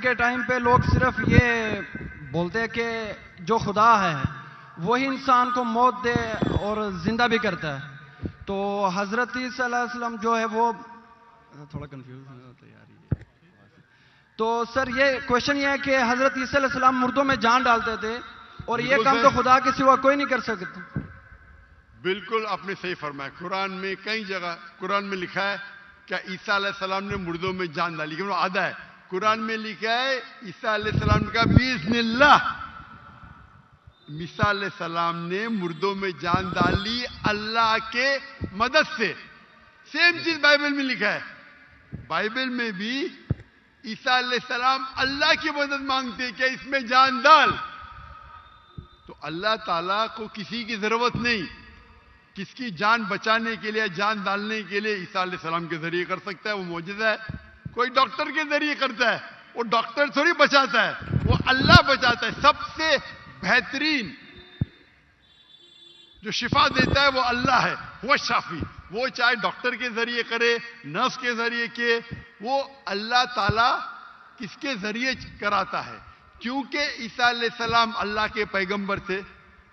کے ٹائم پہ لوگ صرف یہ بولتے ہیں کہ جو خدا ہے وہی انسان کو موت دے اور زندہ بھی کرتا ہے. تو حضرت صلی اللہ علیہ وسلم جو ہے وہ تھوڑا کنفیوز ہوتا ہے یار. تو سر یہ کوشچن یہ ہے کہ حضرت عیسیٰ علیہ السلام مردوں میں جان ڈالتے تھے اور یہ کام تو خدا کے سوا کوئی نہیں کر سکتا. بالکل آپ نے صحیح فرمایا. قرآن میں کئی جگہ قرآن میں لکھا ہے کیا عیسیٰ علیہ السلام نے مردوں میں جان ڈالی, لیکن وہ آدھا ہے. قرآن میں لکھا ہے عیسیٰ علیہ السلام نے کہا بِإِذْنِ اللَّهِ, عیسیٰ علیہ السلام نے مردوں میں جان ڈالی اللہ کے مدد سے. سیم چیز بائبل میں لکھا ہے. بائبل میں بھی عیسیٰ علیہ السلام اللہ کی مدد مانگتے کہ اس میں جان ڈال. تو اللہ تعالیٰ کو کسی کی ضرورت نہیں. کس کی جان بچانے کے لیے, جان ڈالنے کے لیے عیسیٰ علیہ السلام کے ذریعے کر سکتا ہے. وہ معجزہ ہے. کوئی ڈاکٹر کے ذریعے کرتا ہے, وہ ڈاکٹر تھوڑی بچاتا ہے, وہ اللہ بچاتا ہے. سب سے بہترین جو شفا دیتا ہے وہ اللہ ہے, وہ شافی. وہ چاہے ڈاکٹر کے ذریعے کرے, نرس کے ذریعے کے, وہ اللہ تعالیٰ کس کے ذریعے کراتا ہے. کیونکہ عیسیٰ علیہ السلام اللہ کے پیغمبر تھے,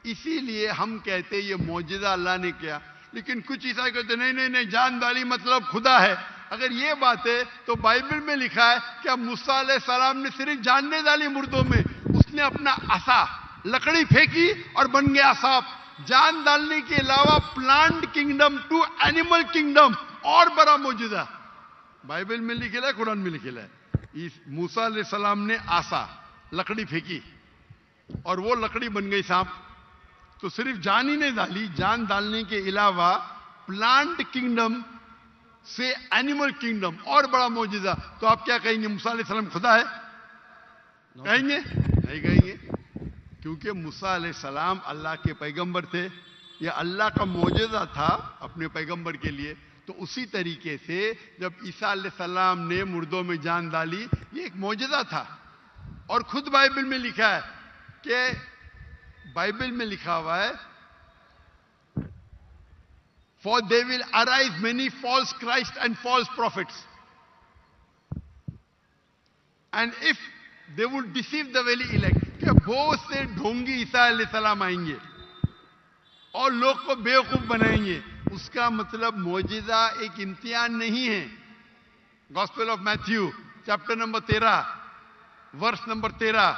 اسی لیے ہم کہتے یہ معجزہ اللہ نے کیا. لیکن کچھ عیسائی کہتے نہیں, جان ڈالی مطلب خدا ہے. اگر یہ بات ہے تو بائبل میں لکھا ہے کہ موسیٰ علیہ السلام نے صرف جان نہیں ڈالی مردوں میں, اس نے اپنا عصا لکڑی پھینکی اور بن گیا سانپ. جان ڈالنے کے علاوہ plant kingdom to animal kingdom اور بڑا معجزہ بائبل میں لکھا ہے, قرآن میں لکھا ہے. موسیٰ علیہ السلام نے عصا لکڑی پھینکی اور وہ لکڑی بن گئی سانپ. تو صرف جان ہی نہیں ڈالی, جان ڈالنے کے علاوہ پلانٹ کنگڈم سے اینیمل کنگڈم اور بڑا معجزہ. تو آپ کیا کہیں گے, موسیٰ علیہ السلام خدا ہے؟ کہیں گے نہیں کہیں گے, کیونکہ موسیٰ علیہ السلام اللہ کے پیغمبر تھے. یہ اللہ کا معجزہ تھا اپنے پیغمبر کے لیے. تو اسی طریقے سے جب عیسیٰ علیہ السلام نے مردوں میں جان ڈالی, یہ ایک معجزہ تھا. اور خود بائبل میں لکھا ہے کہ بائبل میں لکھا ہوا ہے For they will arise many false Christ and false prophets. And if they would deceive the very elect, کہ بہت سے ڈھونگی عیسیٰ علیہ السلام آئیں گے اور لوگ کو بیوقوف بنائیں گے. اس کا مطلب معجزہ ایک امتحان نہیں ہے. Gospel of Matthew chapter number 13 verse number 13.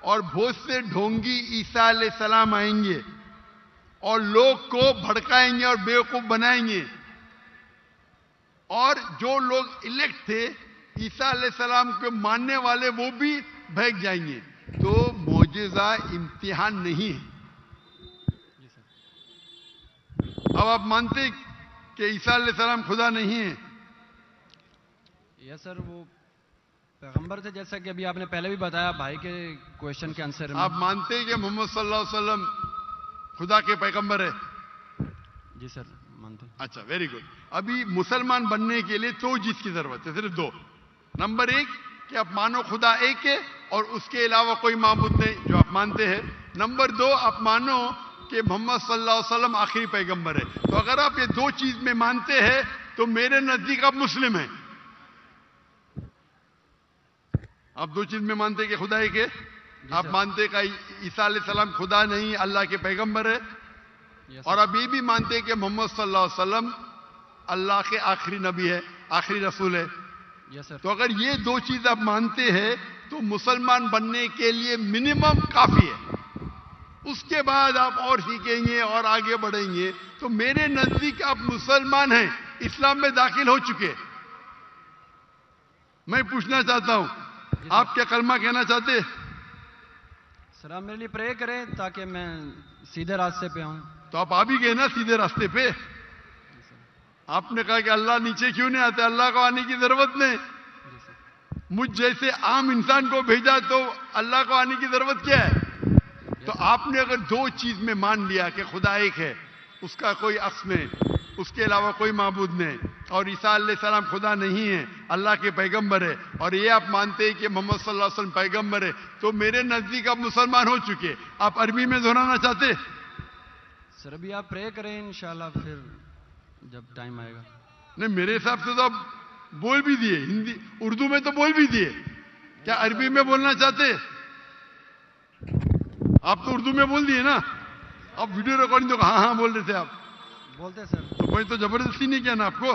اور بہت سے ڈھونگی عیسیٰ علیہ السلام آئیں گے اور لوگ کو بھڑکائیں گے اور بیوقوف بنائیں گے. اور جو لوگ الیکٹ تھے عیسیٰ علیہ السلام کے ماننے والے, وہ بھی بھاگ جائیں گے. تو معجزہ امتحان نہیں ہے. اب آپ مانتے کہ عیسیٰ علیہ السلام خدا نہیں ہے؟ یس سر, وہ پیغمبر تھے جیسا کہ ابھی آپ نے پہلے بھی بتایا بھائی کے کوشچن کے آنسر میں. آپ مانتے ہیں کہ محمد صلی اللہ علیہ وسلم خدا کے پیغمبر ہے؟ جی سر مانتے. اچھا, ویری گڈ. ابھی مسلمان بننے کے لیے 2 چیز کی ضرورت ہے, صرف 2. نمبر 1 کہ آپ مانو خدا ایک ہے اور اس کے علاوہ کوئی معبود نہیں, جو آپ مانتے ہیں. نمبر 2 آپ مانو کہ محمد صلی اللہ علیہ وسلم آخری پیغمبر ہے. تو اگر آپ یہ 2 چیز میں مانتے ہیں تو میرے نزدیک آپ مسلم ہیں. آپ 2 چیز میں مانتے کہ خدا ایک ہے. آپ مانتے کہ عیسیٰ علیہ السلام خدا نہیں, اللہ کے پیغمبر ہے. اور آپ یہ بھی مانتے کہ محمد صلی اللہ علیہ وسلم اللہ کے آخری نبی ہے, آخری رسول ہے. تو اگر یہ 2 چیز آپ مانتے ہیں تو مسلمان بننے کے لیے منیمم کافی ہے. اس کے بعد آپ اور سیکھیں گے اور آگے بڑھیں گے. تو میرے نزدیک آپ مسلمان ہیں, اسلام میں داخل ہو چکے. میں پوچھنا چاہتا ہوں, آپ کیا کلمہ کہنا چاہتے؟ سر آپ میرے لیے پرے کریں تاکہ میں سیدھے راستے پہ آؤں. تو آپ آ بھی گئے نا سیدھے راستے پہ. آپ نے کہا کہ اللہ نیچے کیوں نہیں آتے, اللہ کو آنے کی ضرورت نہیں. مجھ جیسے عام انسان کو بھیجا تو اللہ کو آنے کی ضرورت کیا ہے؟ تو آپ نے اگر 2 چیز میں مان لیا کہ خدا ایک ہے, اس کا کوئی عکس نہیں, اس کے علاوہ کوئی معبود نہیں, اور عیسیٰ علیہ السلام خدا نہیں ہے, اللہ کے پیغمبر ہے, اور یہ آپ مانتے ہیں کہ محمد صلی اللہ علیہ وسلم پیغمبر ہے, تو میرے نزدیک آپ مسلمان ہو چکے. آپ عربی میں دہرانا چاہتے؟ سر ابھی آپ پرے کریں انشاءاللہ, پھر جب ٹائم آئے گا. نہیں, میرے حساب سے تو آپ بول بھی دیے, ہندی اردو میں تو بول بھی دیے. کیا عربی میں بولنا چاہتے؟ آپ تو اردو میں بول دیے نا. آپ ویڈیو ریکارڈنگ تو ہاں ہاں بول رہے تھے آپ. بولتے سر. تو میں تو زبردستی نہیں کیا نا آپ کو.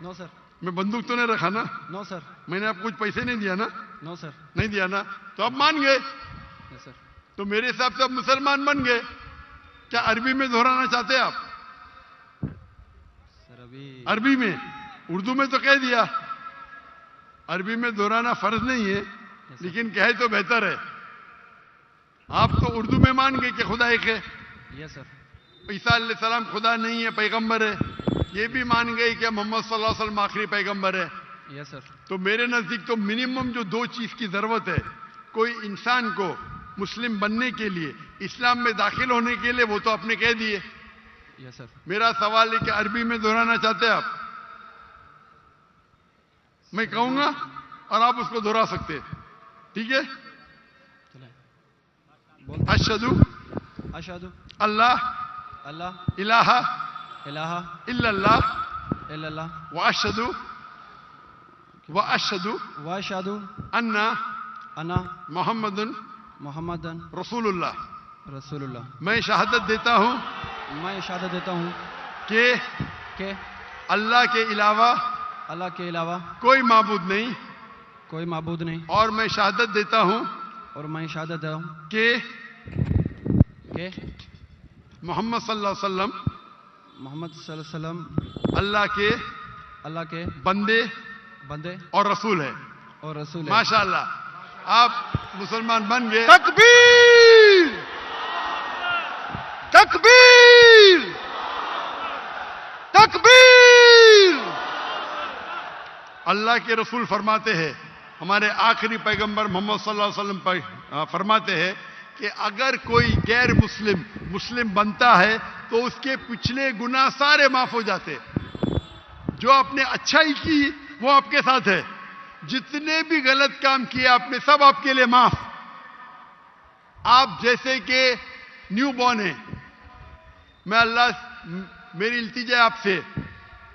نو سر. میں بندوق تو نہیں رکھا نا. نو سر. میں نے آپ کو کچھ پیسے نہیں دیا نا. نو سر. نہیں دیا نا. تو آپ مان گئے. یس سر. تو میرے حساب سے آپ مسلمان بن گئے. کیا عربی میں دہرانا چاہتے ہیں آپ؟ سر ابھی عربی میں. اردو میں تو کہہ دیا. عربی میں دہرانا فرض نہیں ہے لیکن کہے تو بہتر ہے. آپ تو اردو میں مان گئے کہ خدا ایک ہے. یس سر. عیسیٰ علیہ السلام خدا نہیں ہے پیغمبر ہے. یہ بھی مان گئے کہ محمد صلی اللہ علیہ وسلم آخری پیغمبر ہے. یس سر. تو میرے نزدیک تو منیمم جو دو چیز کی ضرورت ہے کوئی انسان کو مسلم بننے کے لیے, اسلام میں داخل ہونے کے لیے, وہ تو آپ نے کہہ دیے. یس سر. میرا سوال ہے کہ عربی میں دہرانا چاہتے ہیں آپ؟ میں کہوں گا اور آپ اس کو دہرا سکتے. ٹھیک ہے. اشہدو اشہدو اللہ اللہ الہ الہ الا اللہ الا اللہ واشہدو واشہدو ان انا محمد محمد رسول اللہ. رسول اللہ. میں شہادت دیتا ہوں میں شہادت دیتا ہوں کہ اللہ کے علاوہ اللہ کے علاوہ کوئی معبود نہیں, کوئی معبود نہیں, اور میں شہادت دیتا ہوں اور میں شہادت دیتا ہوں کہ کہ محمد صلی اللہ علیہ وسلم محمد صلی اللہ علیہ وسلم اللہ کے بندے اور رسول ہے. اور رسول ہے. ماشاءاللہ آپ مسلمان بن گئے. تکبیر تکبیر تکبیر. اللہ کے رسول فرماتے ہیں, ہمارے آخری پیغمبر محمد صلی اللہ علیہ وسلم فرماتے ہیں کہ اگر کوئی غیر مسلم بنتا ہے تو اس کے پچھلے گناہ سارے معاف ہو جاتے. جو آپ نے اچھائی کی وہ آپ کے ساتھ ہے, جتنے بھی غلط کام کیے آپ نے سب آپ کے لیے معاف. آپ جیسے کہ نیو بورن ہیں. میری التجا ہے آپ سے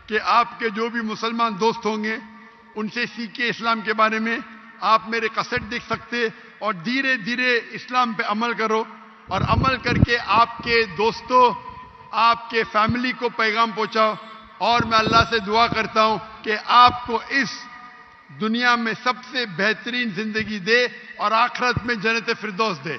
کہ آپ کے جو بھی مسلمان دوست ہوں گے ان سے سیکھیں اسلام کے بارے میں. آپ میرے کیسٹ دیکھ سکتے اور دھیرے دھیرے اسلام پہ عمل کرو, اور عمل کر کے آپ کے دوستوں, آپ کے فیملی کو پیغام پہنچاؤ. اور میں اللہ سے دعا کرتا ہوں کہ آپ کو اس دنیا میں سب سے بہترین زندگی دے اور آخرت میں جنت فردوس دے.